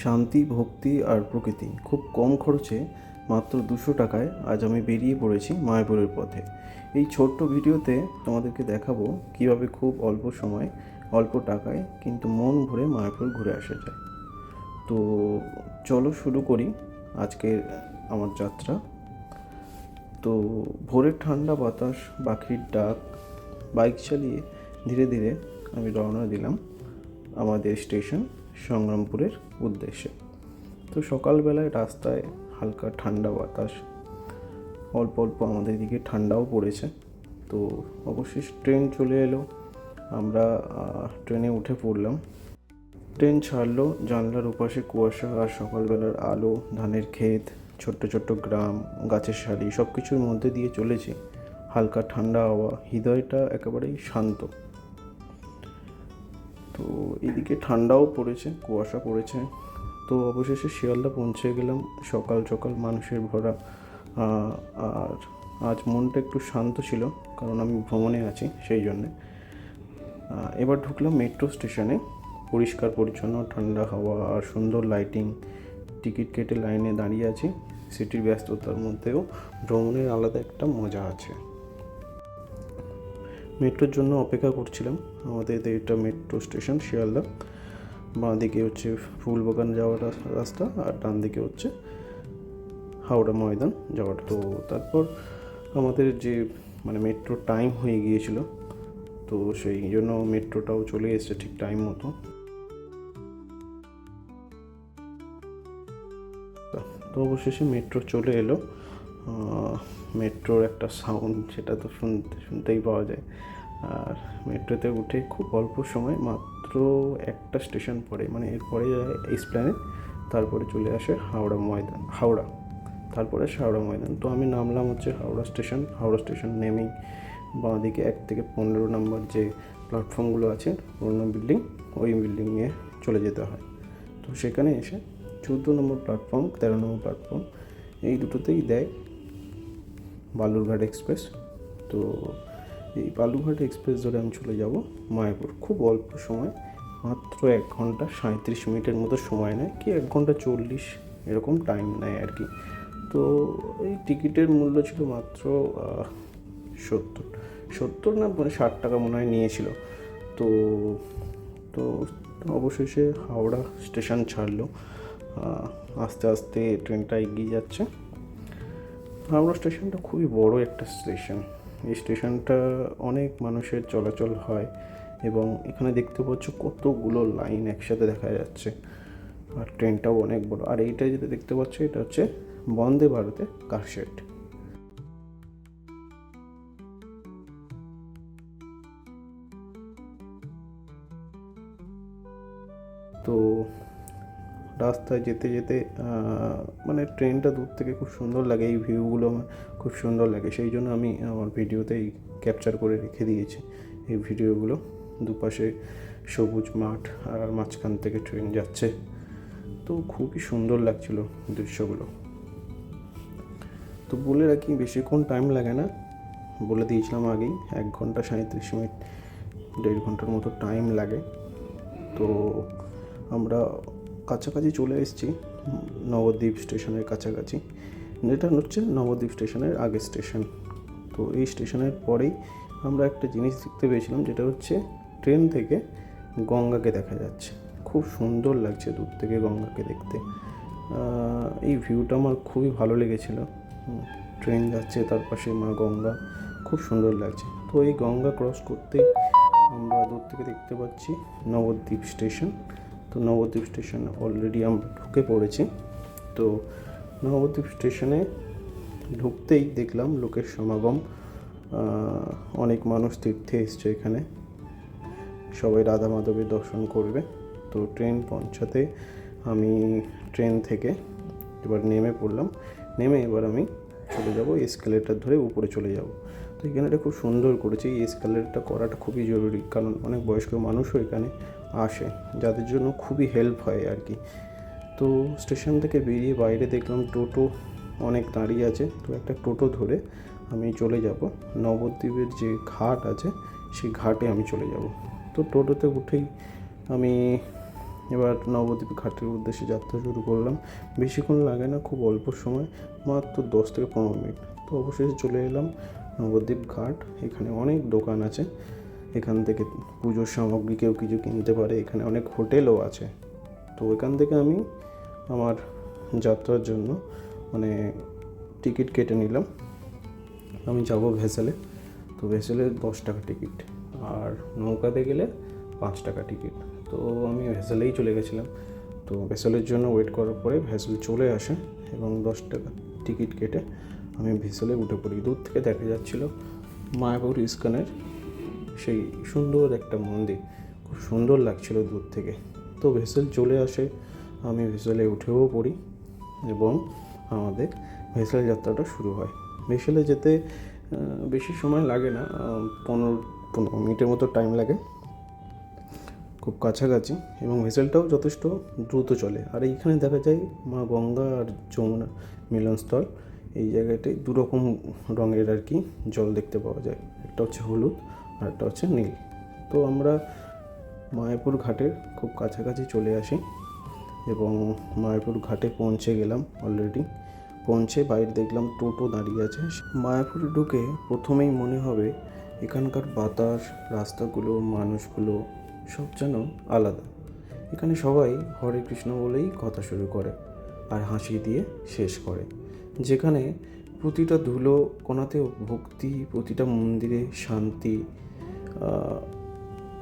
শান্তি, ভক্তি আর প্রকৃতি খুব কম খরচে মাত্র 200 টাকায় আজ আমি বেরিয়ে পড়েছি মায়াপুরের পথে। এই ছোট্ট ভিডিওতে তোমাদেরকে দেখাবো কিভাবে খুব অল্প সময়, অল্প টাকায় কিন্তু মন ভরে মায়াপুর ঘুরে আসা যায়। তো চলো শুরু করি আজকের আমার যাত্রা। তো ভোরের ঠান্ডা বাতাস, পাখির ডাক, বাইক চালিয়ে ধীরে ধীরে আমি রওনা দিলাম আমাদের স্টেশন সংগ্রামপুরের উদ্দেশ্যে। তো সকালবেলায় রাস্তায় হালকা ঠান্ডা বাতাস, অল্প অল্প আমাদের দিকে ঠান্ডাও পড়েছে। তো অবশেষে ট্রেন চলে এলো, আমরা ট্রেনে উঠে পড়লাম। ট্রেন ছাড়লো, জানলার ওপাশে কুয়াশা আর সকালবেলার আলো, ধানের ক্ষেত, ছোট্ট ছোট্ট গ্রাম, গাছের সারি, সব কিছুর মধ্যে দিয়ে চলেছি। হালকা ঠান্ডা হাওয়া, হৃদয়টা একেবারেই শান্ত। তো এদিকে ঠান্ডাও পড়েছে, কুয়াশা পড়েছে। তো অবশেষে শিয়ালদা পৌঁছে গেলাম, সকাল সকাল মানুষের ভরা। আর আজ মনটা একটু শান্ত ছিল, কারণ আমি ভ্রমণে আছি সেই জন্যে। এবার ঢুকলাম মেট্রো স্টেশনে। পরিষ্কার পরিচ্ছন্ন, ঠান্ডা হাওয়া আর সুন্দর লাইটিং। টিকিট কেটে লাইনে দাঁড়িয়ে আছি। সিটির ব্যস্ততার মধ্যেও ভ্রমণের আলাদা একটা মজা আছে। মেট্রোর জন্য অপেক্ষা করছিলাম। আমাদের এটা মেট্রো স্টেশন শিয়ালদা। বাঁ দিকে হচ্ছে ফুলবাগান যাওয়ার রাস্তা, আর ডান দিকে হচ্ছে হাওড়া ময়দান যাওয়ার। তো তারপর আমাদের যে মেট্রো টাইম হয়ে গিয়েছিল, তো সেই জন্য মেট্রোটাও চলে এসেছে ঠিক টাইম মতো। তো অবশেষে মেট্রো চলে এলো। মেট্রোর একটা সাউন্ড, সেটা তো শুনতেই পাওয়া যায়। আর মেট্রোতে উঠে খুব অল্প সময়, মাত্র একটা স্টেশন পরে, এরপরে যায় এসপ্ল্যানেড, তারপরে চলে আসে হাওড়া, তারপরে হাওড়া ময়দান। তো আমি নামলাম হচ্ছে হাওড়া স্টেশন নেমেই বাঁ দিকে 1 থেকে 15 নম্বর যে প্ল্যাটফর্মগুলো আছে, পুরোনো বিল্ডিং, ওই বিল্ডিংয়ে চলে যেতে হয়। তো সেখানে এসে 14 নম্বর প্ল্যাটফর্ম, 13 নম্বর প্ল্যাটফর্ম, এই দুটোতেই দেয় বালুরঘাট এক্সপ্রেস। তো এই বালুরঘাট এক্সপ্রেস ধরে আমি চলে যাব মায়াপুর। খুব অল্প সময়, মাত্র 1 ঘন্টা 37 মিনিটের মতো সময় নেয়, কি 1 ঘন্টা 40 এরকম টাইম নেয় আর কি। তো এই টিকিটের মূল্য ছিল মাত্র 70 না 60 টাকা মনে হয় নিয়েছিল। তো তো অবশেষে হাওড়া স্টেশন ছাড়লো। আস্তে আস্তে ট্রেনটা এগিয়ে যাচ্ছে। হাওড়া স্টেশনটা খুবই বড় একটা স্টেশন। এই স্টেশনটা অনেক মানুষের চলাচল হয়, এবং এখানে দেখতে পাচ্ছ কতগুলো লাইন একসাথে দেখা যাচ্ছে। আর ট্রেনটাও অনেক বড়। আর এইটা যেটা দেখতে পাচ্ছ, এটা হচ্ছে বন্দে ভারতের কারশেড। তো রাস্তায় যেতে যেতে ট্রেনটা দূর থেকে খুব সুন্দর লাগে, এই ভিউগুলো আমার খুব সুন্দর লাগে, সেই জন্য আমি আমার ভিডিওতেই ক্যাপচার করে রেখে দিয়েছি এই ভিডিওগুলো। দুপাশে সবুজ মাঠ, আর মাঝখান থেকে ট্রেন যাচ্ছে। তো খুবই সুন্দর লাগছিল দৃশ্যগুলো। তো বলে রাখি, বেশিক্ষণ টাইম লাগে না, বলে দিয়েছিলাম আগেই, 1 ঘন্টা 37 মিনিট, 1.5 ঘন্টার মতো টাইম লাগে। তো আমরা কাছাকাছি চলে এসেছি, নবদ্বীপ স্টেশনের কাছাকাছি, যেটা হচ্ছে নবদ্বীপ স্টেশনের আগের স্টেশন। তো এই স্টেশনের পরেই আমরা একটা জিনিস দেখতে পেয়েছিলাম, যেটা হচ্ছে ট্রেন থেকে গঙ্গাকে দেখা যাচ্ছে। খুব সুন্দর লাগছে দূর থেকে গঙ্গাকে দেখতে। এই ভিউটা আমার খুবই ভালো লেগেছিল। ট্রেন যাচ্ছে, তার পাশে মা গঙ্গা, খুব সুন্দর লাগছে। তো এই গঙ্গা ক্রস করতেই আমরা দূর থেকে দেখতে পাচ্ছি নবদ্বীপ স্টেশন। তো নবদ্বীপ স্টেশনে অলরেডি আমরা ঢুকে পড়েছি। তো নবদ্বীপ স্টেশনে ঢুকতেই দেখলাম লোকের সমাগম। অনেক মানুষ তীর্থে এসছে এখানে, সবাই রাধা মাধবের দর্শন করবে। তো ট্রেন পৌঁছাতে আমি ট্রেন থেকে এবার নেমে পড়লাম। নেমে এবার আমি চলে যাব এসকেলেটার ধরে উপরে চলে যাব। তো এখানে এটা খুব সুন্দর করেছে, এই এসকেলেটারটা করাটা খুবই জরুরি, কারণ অনেক বয়স্ক মানুষও এখানে আসে, যাদের জন্য খুবই হেল্প হয় আর কি। তো স্টেশন থেকে বেরিয়ে বাইরে দেখলাম টোটো অনেক দাঁড়িয়ে আছে। তো একটা টোটো ধরে আমি চলে যাব নবদ্বীপের যে ঘাট আছে, সেই ঘাটে আমি চলে যাব। তো টোটোতে উঠেই আমি এবার নবদ্বীপ ঘাটের উদ্দেশ্যে যাত্রা শুরু করলাম। বেশিক্ষণ লাগে না, খুব অল্প সময়, মাত্র 10 থেকে 15 মিনিট। তো অবশেষে চলে এলাম নবদ্বীপ ঘাট। এখানে অনেক দোকান আছে, এখান থেকে পুজোর সামগ্রী কেউ কিছু কিনতে পারে। এখানে অনেক হোটেলও আছে। তো এখান থেকে আমি আমার যাত্রার জন্য টিকিট কেটে নিলাম। আমি যাব ভেসেলে। তো ভেসেলে 10 টাকা টিকিট, আর নৌকাতে গেলে 5 টাকা টিকিট। তো আমি ভেসেলেই চলে গেছিলাম। তো ভেসেলের জন্য ওয়েট করার পরে ভেসেল চলে আসে এবং 10 টাকা টিকিট কেটে আমি ভেসেলে উঠে পড়ি। দূর থেকে দেখা যাচ্ছিল মায়াপুর ইস্কনের সেই সুন্দর একটা মন্দির, খুব সুন্দর লাগছিল দূর থেকে। তো ভেসেল চলে আসে, আমি ভেসেলে উঠেও পড়ি এবং আমাদের ভেসেল যাত্রাটা শুরু হয়। ভেসেলে যেতে বেশি সময় লাগে না, 15 মিনিটের মতো টাইম লাগে, খুব কাছাকাছি, এবং ভেসেলটাও যথেষ্ট দ্রুত চলে। আর এইখানে দেখা যায় মা গঙ্গা আর যমুনা মিলনস্থল। এই জায়গাটায় দুরকম রঙের আর কি জল দেখতে পাওয়া যায়, একটা হচ্ছে হলুদ আর একটা হচ্ছে নীল। তো আমরা মায়াপুর ঘাটের খুব কাছাকাছি চলে আসি এবং মায়াপুর ঘাটে পৌঁছে গেলাম। অলরেডি পৌঁছে বাইরে দেখলাম টোটো দাঁড়িয়ে আছে। মায়াপুরে ঢুকে প্রথমেই মনে হবে এখানকার বাতাস, রাস্তাগুলো, মানুষগুলো সব যেন আলাদা। এখানে সবাই হরে কৃষ্ণ বলেই কথা শুরু করে আর হাসি দিয়ে শেষ করে। যেখানে প্রতিটা ধুলো কোণাতেও ভক্তি, প্রতিটা মন্দিরে শান্তি।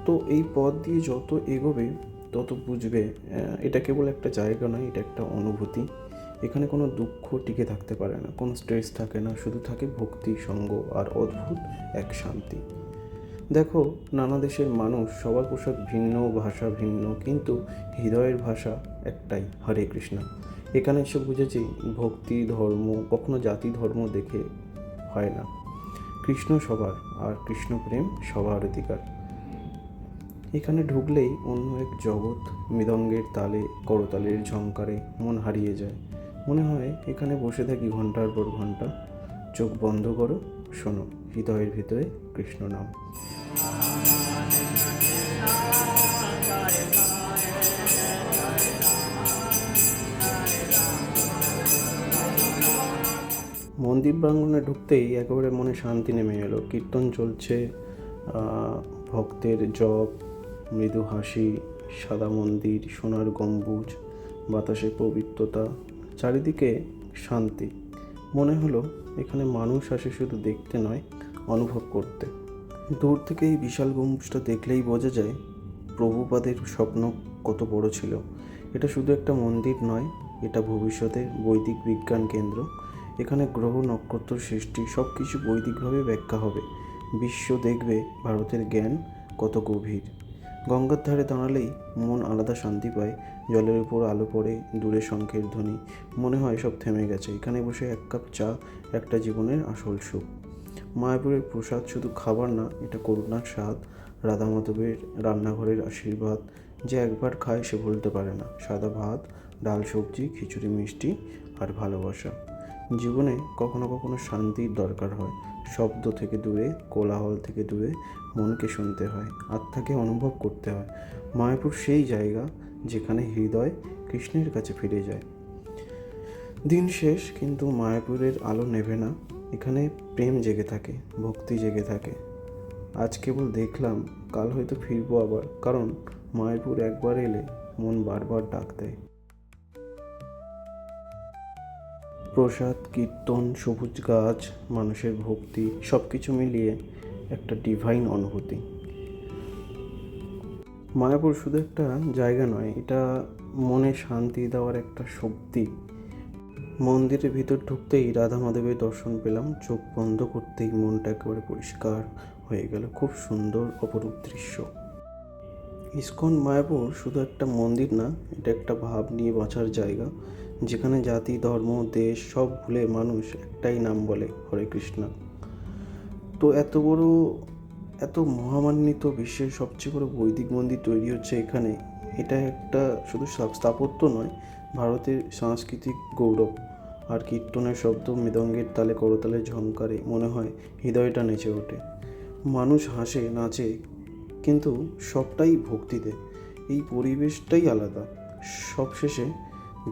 তো এই পথ দিয়ে যত এগোবে তত বুঝবে এটা কেবল একটা জায়গা নয়, এটা একটা অনুভূতি। এখানে কোনো দুঃখ টিকে থাকতে পারে না, কোনো স্ট্রেস থাকে না, শুধু থাকে ভক্তি, সঙ্গ আর অদ্ভুত এক শান্তি। দেখো, নানা দেশের মানুষ, সবার পোশাক ভিন্ন, ভাষা ভিন্ন, কিন্তু হৃদয়ের ভাষা একটাই, হরে কৃষ্ণ। এখানে এসে বুঝেছি ভক্তি, ধর্ম কখনো জাতি ধর্ম দেখে হয় না। কৃষ্ণ সবার, আর কৃষ্ণ প্রেম সবার অধিকার। এখানে ঢুকলেই অন্য এক জগৎ, মৃদঙ্গের তালে, করতালের ঝংকারে মন হারিয়ে যায়। মনে হয় এখানে বসে থাকি ঘন্টার পর ঘন্টা। চোখ বন্ধ করো, শোনো হৃদয়ের ভিতরে কৃষ্ণ নাম। মন্দির প্রাঙ্গণে ঢুকতেই একেবারে মনে শান্তি নেমে এলো। কীর্তন চলছে, ভক্তের জপ, মৃদু হাসি, সাদা মন্দির, সোনার গম্বুজ, বাতাসে পবিত্রতা, চারিদিকে শান্তি। মনে হলো এখানে মানুষ আসে শুধু দেখতে নয়, অনুভব করতে। দূর থেকে এই বিশাল গম্বুজটা দেখলেই বোঝা যায় প্রভুপাদের স্বপ্ন কত বড় ছিল। এটা শুধু একটা মন্দির নয়, এটা ভবিষ্যতের বৈদিক বিজ্ঞান কেন্দ্র। এখানে গ্রহ নক্ষত্র সৃষ্টি সব কিছু বৈদিকভাবে ব্যাখ্যা হবে। বিশ্ব দেখবে ভারতের জ্ঞান কত গভীর। গঙ্গার ধারে দাঁড়ালেই মন আলাদা শান্তি পায়। জলের উপর আলো পড়ে, দূরে শঙ্খের ধ্বনি, মনে হয় সব থেমে গেছে। এখানে বসে এক কাপ চা, একটা জীবনের আসল সুখ। মায়াপুরের প্রসাদ শুধু খাবার না, এটা করুণার স্বাদ, রাধা মাধবের রান্নাঘরের আশীর্বাদ। যে একবার খায় সে ভুলতে পারে না। সাদা ভাত, ডাল, সবজি, খিচুড়ি, মিষ্টি আর ভালোবাসা। জীবনে কখনো কখনো শান্তির দরকার হয়। শব্দ থেকে দূরে, কোলাহল থেকে দূরে মনকে শুনতে হয়, আত্মাকে অনুভব করতে হয়। মায়াপুর সেই জায়গা যেখানে হৃদয় কৃষ্ণের কাছে ফিরে যায়। দিন শেষ, কিন্তু মায়াপুরের আলো নেভে না। এখানে প্রেম জেগে থাকে, ভক্তি জেগে থাকে। আজ কেবল দেখলাম, কাল হয়তো ফিরবো আবার, কারণ মায়াপুর একবার এলে মন বারবার ডাক দেয়। প্রসাদ, কীর্তন, সবুজ গাছ, মানুষের ভক্তি সব কিছু মিলিয়ে একটা ডিভাইন অনুভূতি। মায়াপুর শুধু একটা জায়গা নয়, এটা মনে শান্তি দেওয়ার একটা শক্তি। মন্দিরের ভিতর ঢুকতেই রাধা মাধবের দর্শন পেলাম। চোখ বন্ধ করতেই মনটা একেবারে পরিষ্কার হয়ে গেল। খুব সুন্দর অপরূপ দৃশ্য। ইস্কন মায়াপুর শুধু একটা মন্দির না, এটা একটা ভাব নিয়ে বাঁচার জায়গা, যেখানে জাতি, ধর্ম, দেশ সব ভুলে মানুষ একটাই নাম বলে, হরে কৃষ্ণ। তো এত বড়, এত মহামান্বিত, বিশ্বের সবচেয়ে বড় বৈদিক মন্দির তৈরি হচ্ছে এখানে। এটা একটা শুধু স্থাপত্য নয়, ভারতের সাংস্কৃতিক গৌরব। আর কীর্তনের শব্দ, মৃদঙ্গের তালে, করতালের ঝংকারে মনে হয় হৃদয়টা নেচে ওঠে। মানুষ হাসে, নাচে, কিন্তু সবটাই ভক্তিতে। এই পরিবেশটাই আলাদা। সবশেষে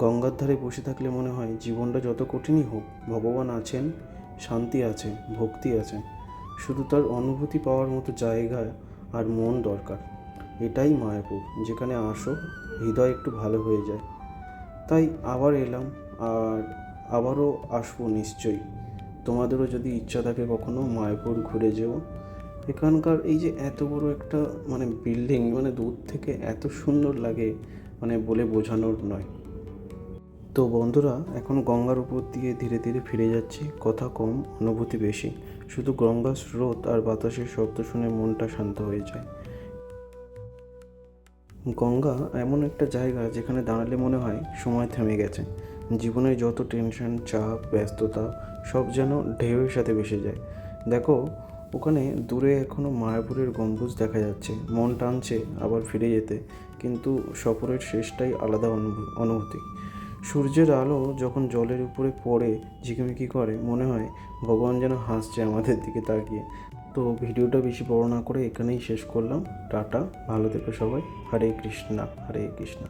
গঙ্গার ধারে বসে থাকলে মনে হয় জীবনটা যত কঠিনই হোক, ভগবান আছেন, শান্তি আছে, ভক্তি আছে, শুধু তার অনুভূতি পাওয়ার মতো জায়গা আর মন দরকার। এটাই মায়াপুর, যেখানে আসো হৃদয় একটু ভালো হয়ে যায়। তাই আবার এলাম, আর আবারও আসবো নিশ্চয়ই। তোমাদেরও যদি ইচ্ছা থাকে কখনো মায়াপুর ঘুরে যেও। এখানকার এই যে এত বড় একটা বিল্ডিং, দূর থেকে এত সুন্দর লাগে, বলে বোঝানোর নয়। তো বন্ধুরা, এখন গঙ্গার উপর দিয়ে ধীরে ধীরে ফিরে যাচ্ছি। কথা কম, অনুভূতি বেশি। শুধু গঙ্গার স্রোত আর বাতাসের শব্দ শুনে মনটা শান্ত হয়ে যায়। গঙ্গা এমন একটা জায়গা যেখানে দাঁড়ালে মনে হয় সময় থেমে গেছে। জীবনের যত টেনশন, চাপ, ব্যস্ততা সব যেন ঢেউয়ের সাথে ভেসে যায়। দেখো, ওখানে দূরে এখনও মায়াপুরের গম্বুজ দেখা যাচ্ছে। মন টানছে আবার ফিরে যেতে, কিন্তু সফরের শেষটাই আলাদা অনুভূতি। সূর্যের আলো যখন জলের উপরে পড়ে ঝিকিমিকি করে, মনে হয় ভগবান যেন হাসছে আমাদের দিকে তাকিয়ে। তো ভিডিওটা বেশি বড় না করে এখানেই শেষ করলাম। টাটা, ভালো থেকো সবাই। হরে কৃষ্ণা, হরে কৃষ্ণা।